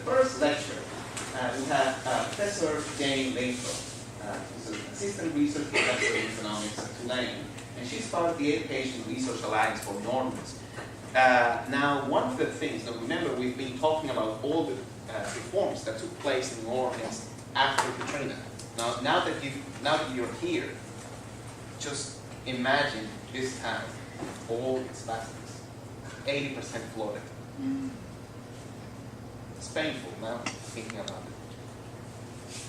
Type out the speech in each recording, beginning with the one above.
first lecture, we have Professor Jane Lathrop, who's an assistant research professor in economics at Tulane, and she's part of the Education Research Alliance for New Orleans. Now, one of the things, now remember, we've been talking about all the reforms that took place in New Orleans after Katrina. Now that you're here, just imagine this town, all its vastness, 80% flooded. It's painful now thinking about it.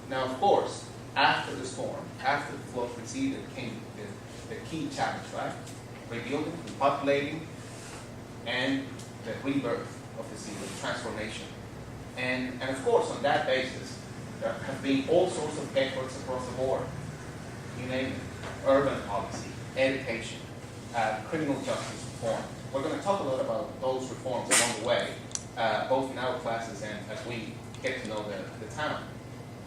Now, of course, after the storm, after the flood receded, came the key challenge, right? Rebuilding, repopulating, and the rebirth of the city, the transformation. And of course, on that basis, there have been all sorts of efforts across the board. You name it: urban policy, education, criminal justice reform. We're going to talk a lot about those reforms along the way, both in our classes and as we get to know the town.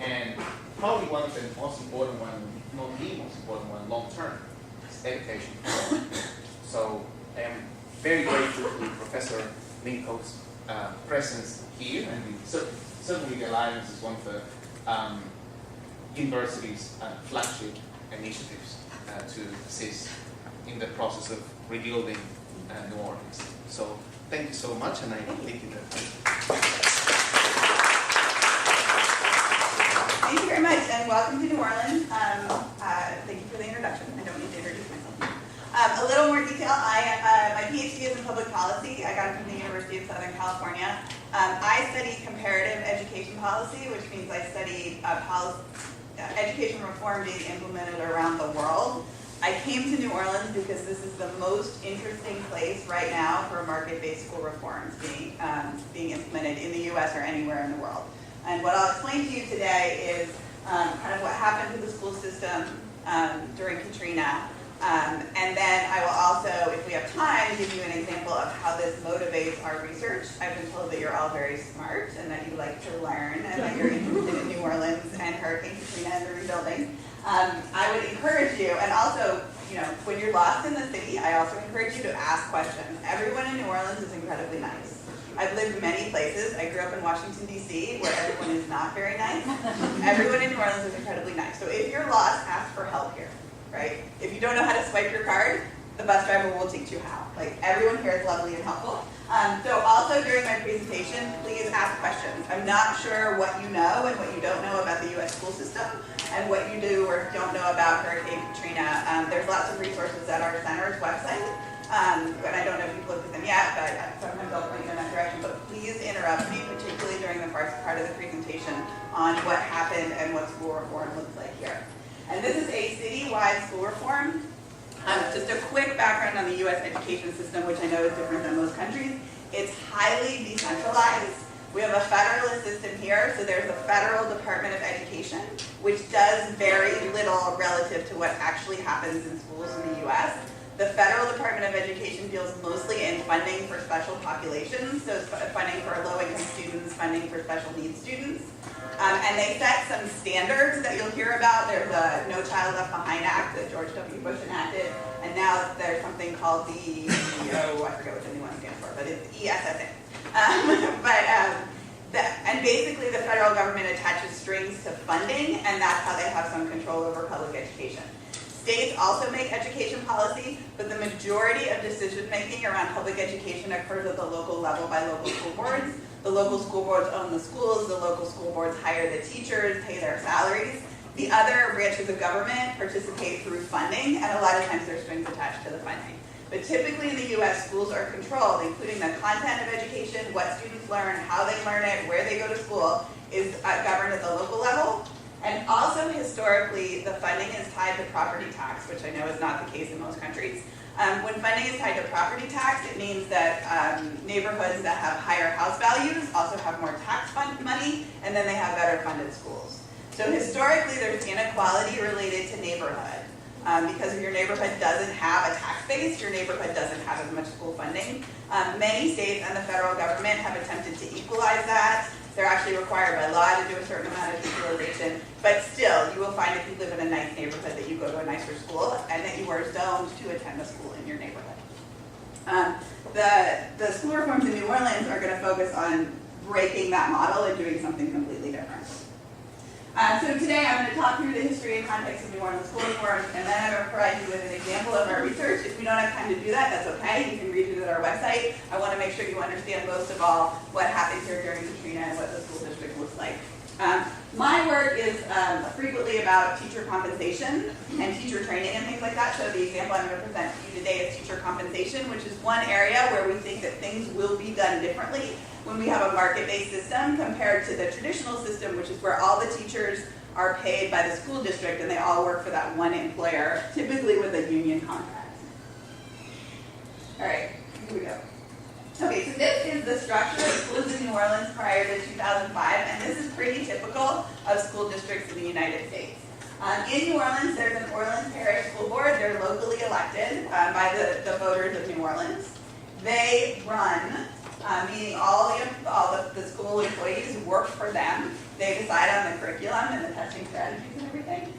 And probably one of the most important one, not the most important one, long term, is education reform. So I am very grateful to Professor Minko's presence here, and certainly the Alliance is one of the university's flagship initiatives to assist in the process of rebuilding New Orleans. So thank you so much, and I think you Thank you very much, and welcome to New Orleans. Thank you for the introduction. I don't need to introduce myself. A little more detail. My PhD is in public policy. I got it from the University of Southern California. I studied comparative education policy, which means I studied education reform being implemented around the world. I came to New Orleans because this is the most interesting place right now for market-based school reforms being implemented in the U.S. or anywhere in the world. And what I'll explain to you today is kind of what happened to the school system during Katrina. And then I will also, if we have time, give you an example of how this motivates our research. I've been told that you're all very smart and that you like to learn and that you're interested in New Orleans and Hurricane Katrina and the rebuilding. I would encourage you, and also, you know, when you're lost in the city, I also encourage you to ask questions. Everyone in New Orleans is incredibly nice. I've lived many places. I grew up in Washington, D.C., where everyone is not very nice. Everyone in New Orleans is incredibly nice. So if you're lost, ask for help here, right? If you don't know how to swipe your card, the bus driver will teach you how. Like, everyone here is lovely and helpful. So also during my presentation, please ask questions. I'm not sure what you know and what you don't know about the U.S. school system and what you do or don't know about Hurricane Katrina. There's lots of resources at our center's website. But I don't know if you've looked at them yet, but sometimes I'll point you in that direction. But please interrupt me, particularly during the first part of the presentation, on what happened and what school reform looks like here. And this is a citywide school reform. Just a quick background on the U.S. education system, which I know is different than most countries. It's highly decentralized. We have a federal system here, so there's a federal Department of Education, which does very little relative to what actually happens in schools in the U.S. The Federal Department of Education deals mostly in funding for special populations, so funding for low-income students, funding for special needs students. And they set some standards that you'll hear about. There's a No Child Left Behind Act that George W. Bush enacted, and now there's something called the, I forget what the new one stands for, but it's ESSA. And basically the federal government attaches strings to funding, and that's how they have some control over public education. States also make education policy, but the majority of decision-making around public education occurs at the local level by local school boards. The local school boards own the schools, the local school boards hire the teachers, pay their salaries. The other branches of government participate through funding, and a lot of times there's strings attached to the funding. But typically in the U.S., schools are controlled, including the content of education, what students learn, how they learn it, where they go to school, is governed at the local level. And also historically, the funding is tied to property tax, which I know is not the case in most countries. When funding is tied to property tax, it means that neighborhoods that have higher house values also have more tax fund money, and then they have better funded schools. So historically, there's inequality related to neighborhood. Because if your neighborhood doesn't have a tax base, your neighborhood doesn't have as much school funding. Many states and the federal government have attempted to equalize that. They're actually required by law to do a certain amount of equalization, but still, you will find if you live in a nice neighborhood that you go to a nicer school and that you are zoned to attend a school in your neighborhood. The school reforms in New Orleans are going to focus on breaking that model and doing something completely different. So today I'm going to talk through the history and context of New Orleans school reform, and then I'm going to provide you with an example of our research. If we don't have time to do that, that's okay. You can read it at our website. I want to make sure you understand most of all what happened here during Katrina and what the school district looks like. My work is frequently about teacher compensation and teacher training and things like that. So the example I'm going to present to you today is teacher compensation, which is one area where we think that things will be done differently when we have a market-based system compared to the traditional system, which is where all the teachers are paid by the school district and they all work for that one employer, typically with a union contract. All right, here we go. Okay, so this is the structure of schools in New Orleans prior to 2005, and this is pretty typical of school districts in the United States. In New Orleans, there's an Orleans Parish School Board. They're locally elected by the voters of New Orleans. They run, meaning all the school employees work for them. They decide on the curriculum and the testing strategies and everything.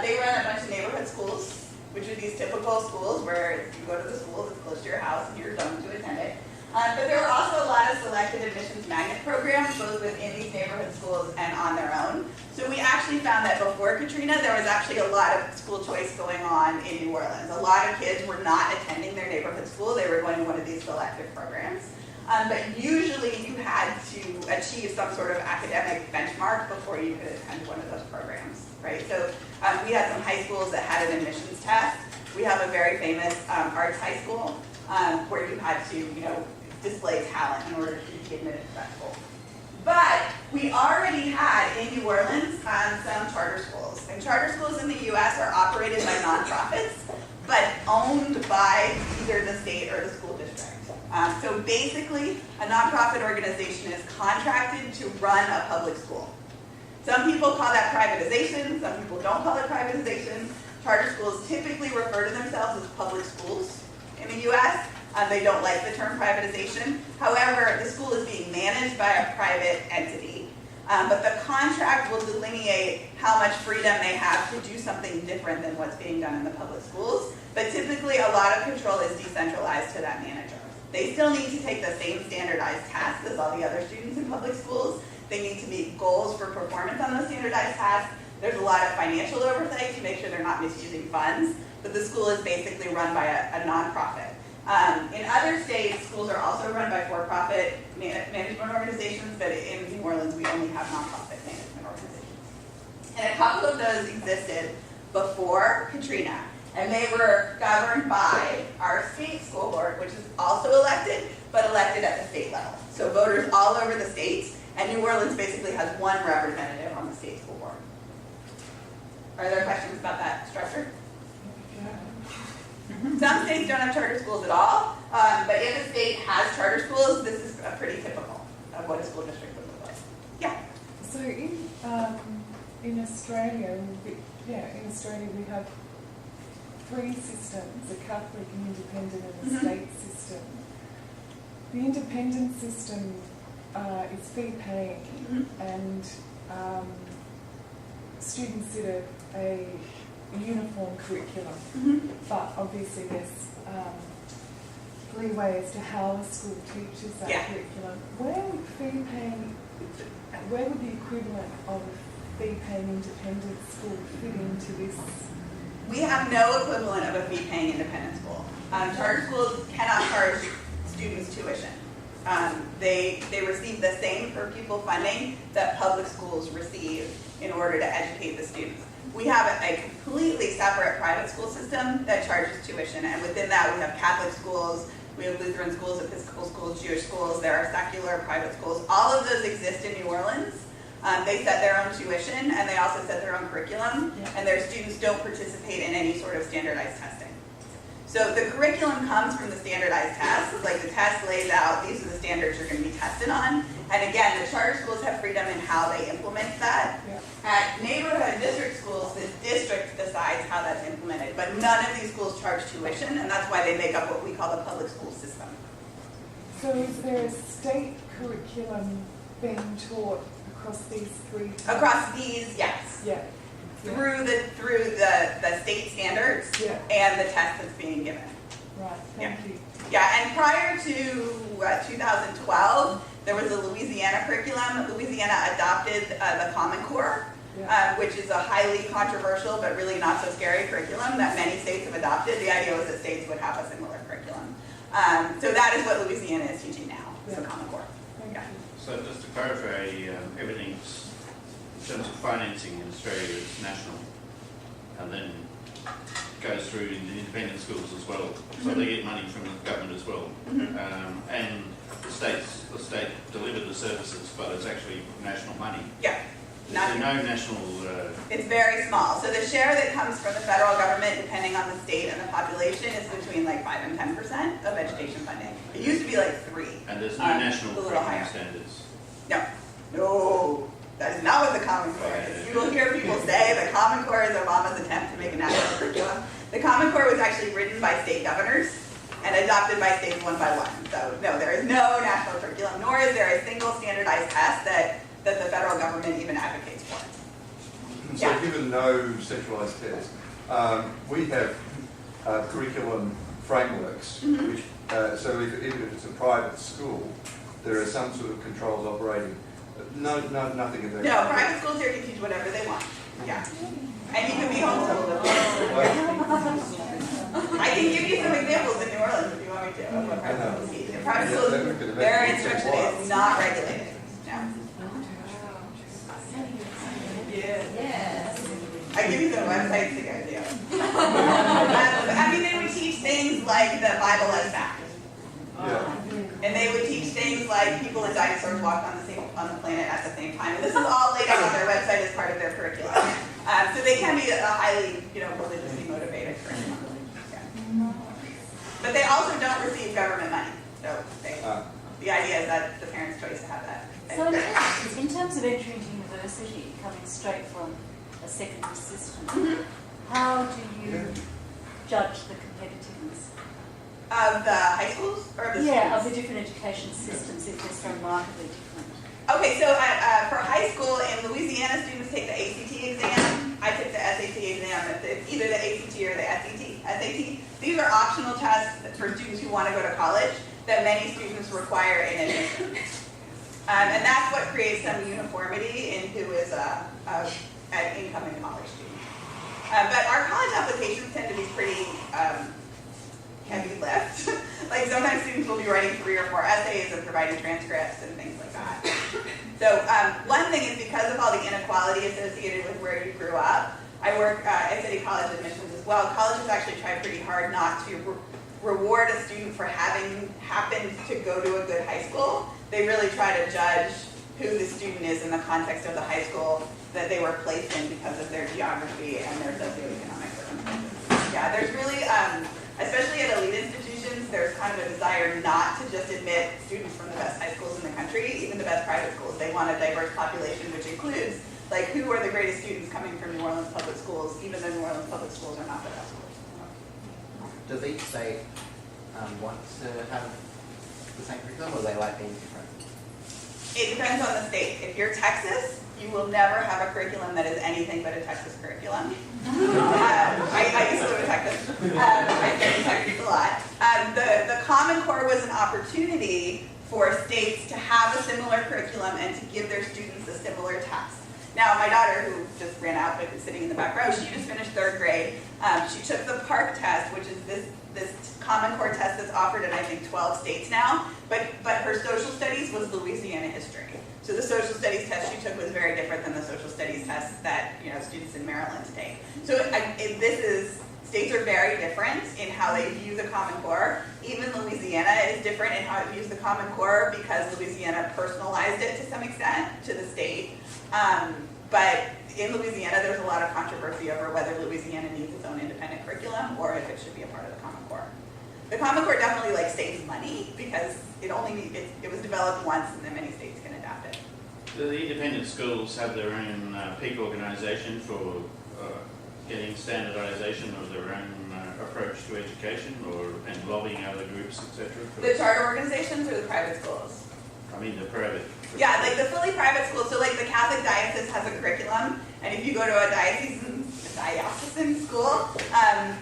They run a bunch of neighborhood schools, which are these typical schools where you go to the school that's close to your house and you're done to attend it. But there were also a lot of selected admissions magnet programs, both within these neighborhood schools and on their own. So we actually found that before Katrina, there was actually a lot of school choice going on in New Orleans. A lot of kids were not attending their neighborhood school. They were going to one of these selective programs. But usually you had to achieve some sort of academic benchmark before you could attend one of those programs, right? So we had some high schools that had an admissions test. We have a very famous arts high school where you had to, display talent in order to be admitted to that school. But we already had in New Orleans some charter schools. And charter schools in the US are operated by nonprofits, but owned by either the state or the school district. So basically, a nonprofit organization is contracted to run a public school. Some people call that privatization, some people don't call it privatization. Charter schools typically refer to themselves as public schools in the US. They don't like the term privatization. However, the school is being managed by a private entity. But the contract will delineate how much freedom they have to do something different than what's being done in the public schools. But typically, a lot of control is decentralized to that manager. They still need to take the same standardized tasks as all the other students in public schools. They need to meet goals for performance on those standardized tasks. There's a lot of financial oversight to make sure they're not misusing funds. But the school is basically run by a nonprofit. In other states, schools are also run by for-profit management organizations, but in New Orleans, we only have nonprofit management organizations. And a couple of those existed before Katrina, and they were governed by our state school board, which is also elected, but elected at the state level. So voters all over the states, and New Orleans basically has one representative on the state school board. Are there questions about that structure? Some states don't have charter schools at all, but if a state has charter schools, this is pretty typical of what a school district would look like. Yeah? So in Australia, we have three systems, a Catholic, an independent, and a state system. The independent system is fee-paying, and students sit a uniform curriculum, but obviously there's leeway as to how the school teaches that curriculum. Where would the equivalent of a fee-paying independent school fit into this? We have no equivalent of a fee-paying independent school. Charter schools cannot charge students tuition. They receive the same per pupil funding that public schools receive in order to educate the students. We have a completely separate private school system that charges tuition, and within that we have Catholic schools, we have Lutheran schools, Episcopal schools, Jewish schools, there are secular private schools. All of those exist in New Orleans. They set their own tuition, and they also set their own curriculum, and their students don't participate in any sort of standardized testing. So the curriculum comes from the standardized tests, like the test lays out, these are the standards you're going to be tested on. And again, the charter schools have freedom in how they implement that. At neighborhood district schools, the district decides how that's implemented, but none of these schools charge tuition, and that's why they make up what we call the public school system. So is there a state curriculum being taught across these three types? Across these, yes. Yeah. Through the state standards and the test that's being given. Right, thank you. Yeah, and prior to 2012, there was a Louisiana curriculum. Louisiana adopted the Common Core, which is a highly controversial but really not so scary curriculum that many states have adopted. The idea was that states would have a similar curriculum. So that is what Louisiana is teaching now, is the Common Core. Yeah. So just to clarify, everything's, in terms of financing in Australia, is national, and then goes through in the independent schools as well. So they get money from the government as well. And the state delivered the services, but it's actually national money. Yeah. Is there no national... It's very small. So the share that comes from the federal government, depending on the state and the population, is between like 5 and 10% of education funding. It used to be like 3. And there's no national a little curriculum higher. standards? No. That is not what the Common Core is. You will hear people say the Common Core is Obama's attempt to make a national curriculum. The Common Core was actually written by state governors and adopted by states one by one. So no, there is no national curriculum, nor is there a single standardized test that the federal government even advocates for. So Yeah. given no centralised test, we have curriculum frameworks, which, so even if it's a private school, there are some sort of controls operating. Nothing in there. No, private schools here can teach whatever they want. Yeah. And you can be homeschooled if you want. I can give you some examples in New Orleans if you want me to, of what private schools teach. In private schools, their instruction is not regulated. No. Yes. I give you some websites to go to. I mean, they would teach things like the Bible as fact. Yeah. And they would teach things like people and dinosaurs walked on the planet at the same time. And this is all laid out on their website as part of their curriculum. So they can be a highly, religiously motivated curriculum. Yeah. But they also don't receive government money. So the idea is that the parents' choice to have that. So in terms of entering into university, coming straight from a secondary system, how do you judge the competitiveness? Of the high schools or of the Yeah, of students? the different education systems, if they're so markedly different. Okay, so for high school in Louisiana, students take the ACT exam. I took the SAT exam, it's either the ACT or the SAT. These are optional tests for students who want to go to college that many students require in admission. And that's what creates some uniformity in who is an incoming college student. But our college applications tend to be pretty heavy lift. Like sometimes students will be writing 3 or 4 essays and providing transcripts and things like that. So one thing is because of all the inequality associated with where you grew up, I work at City College admissions as well. Colleges actually try pretty hard not to reward a student for having happened to go to a good high school. They really try to judge who the student is in the context of the high school that they were placed in because of their geography and their socioeconomic circumstances. Yeah, there's really, especially at elite institutions, there's kind of a desire not to just admit students from the best high schools in the country, even the best private schools. They want a diverse population, which includes, like, who are the greatest students coming from New Orleans public schools, even though New Orleans public schools are not the best schools. Does each state want to have the same curriculum, or do they like being different? It depends on the state. If you're Texas, you will never have a curriculum that is anything but a Texas curriculum. I used to live in Texas. I stayed in Texas a lot. The Common Core was an opportunity for states to have a similar curriculum and to give their students a similar test. Now, my daughter, who just ran out but is sitting in the back row, she just finished 3rd grade. She took the PARCC test, which is this Common Core test that's offered in, I think, 12 states now. But her social studies was Louisiana history. So the social studies test she took was very different than the social studies tests that students in Maryland take. So states are very different in how they view the Common Core. Even Louisiana is different in how it views the Common Core because Louisiana personalized it to some extent to the state. But in Louisiana, there's a lot of controversy over whether Louisiana needs its own independent curriculum or if it should be a part of the Common Core. The Common Core definitely saves money because it was developed once and then many states can adapt it. Do the independent schools have their own peak organisation for getting standardisation of their own approach to education and lobbying other groups, etc.? The charter organizations or the private schools? I mean the private. Yeah, like the fully private schools. So like the Catholic diocese has a curriculum, and if you go to a diocesan diocesan school.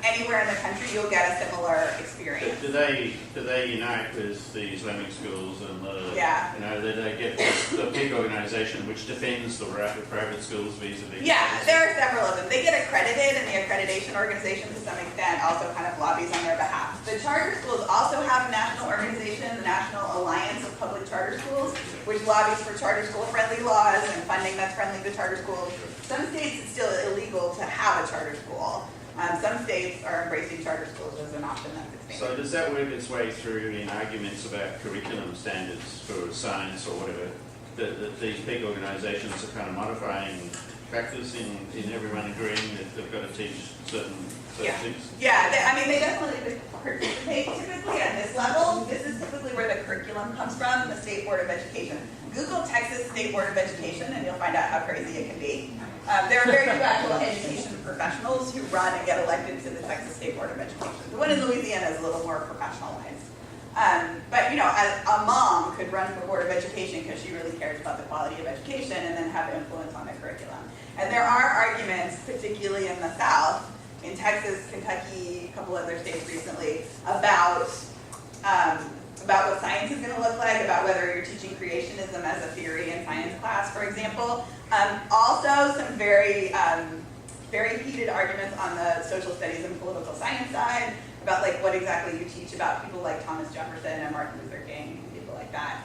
Anywhere in the country, you'll get a similar experience. Do they unite with the Islamic schools and the, Yeah. you know, they get the big organisation which defends the private schools vis-a-vis? Yeah, there are several of them. They get accredited, and the accreditation organization to some extent also kind of lobbies on their behalf. The charter schools also have a national organization, the National Alliance of Public Charter Schools, which lobbies for charter school-friendly laws and funding that's friendly to charter schools. Some states it's still illegal to have a charter school. Some states are embracing charter schools as an option that's expanding. So does that work its way through in arguments about curriculum standards for science or whatever, that these big organisations are kind of modifying factors in everyone agreeing that they've got to teach certain things? Yeah, they definitely participate typically at this level. This is typically where the curriculum comes from, the State Board of Education. Google Texas State Board of Education and you'll find out how crazy it can be. There are very few actual education professionals who run and get elected to the Texas State Board of Education. The one in Louisiana is a little more professionalized. But a mom could run for Board of Education because she really cares about the quality of education and then have influence on the curriculum. And there are arguments, particularly in the South, in Texas, Kentucky, a couple other states recently, about what science is going to look like, about whether you're teaching creationism as a theory in science class, for example. Also, some very heated arguments on the social studies and political science side about like what exactly you teach about people like Thomas Jefferson and Martin Luther King and people like that.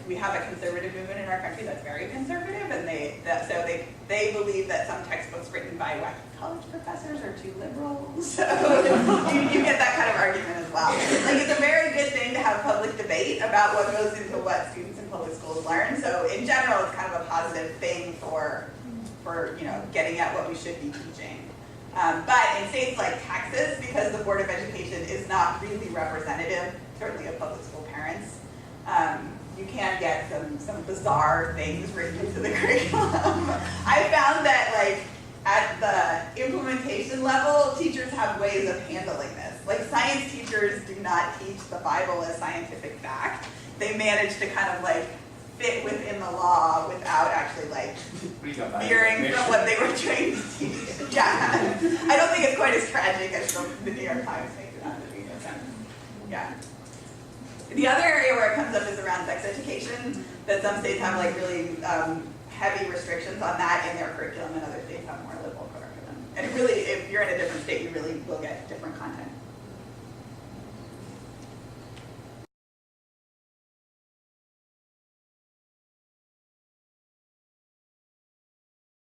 We have a conservative movement in our country that's very conservative, and they believe that some textbooks written by white college professors are too liberal. So you get that kind of argument as well. Like it's a very good thing to have public debate about what goes into what students in public schools learn. So in general, it's kind of a positive thing for getting at what we should be teaching. But in states like Texas, because the Board of Education is not really representative, certainly of public school parents, you can get some bizarre things written into the curriculum. I found that at the implementation level, teachers have ways of handling this. Like science teachers do not teach the Bible as scientific fact. They manage to kind of fit within the law without actually veering from what they were trained to teach. Yeah, I don't think it's quite as tragic as the New York Times makes it out to be. Yeah. The other area where it comes up is around sex education, that some states have really heavy restrictions on that in their curriculum, and other states have more liberal curriculum. And really, if you're in a different state, you really will get different content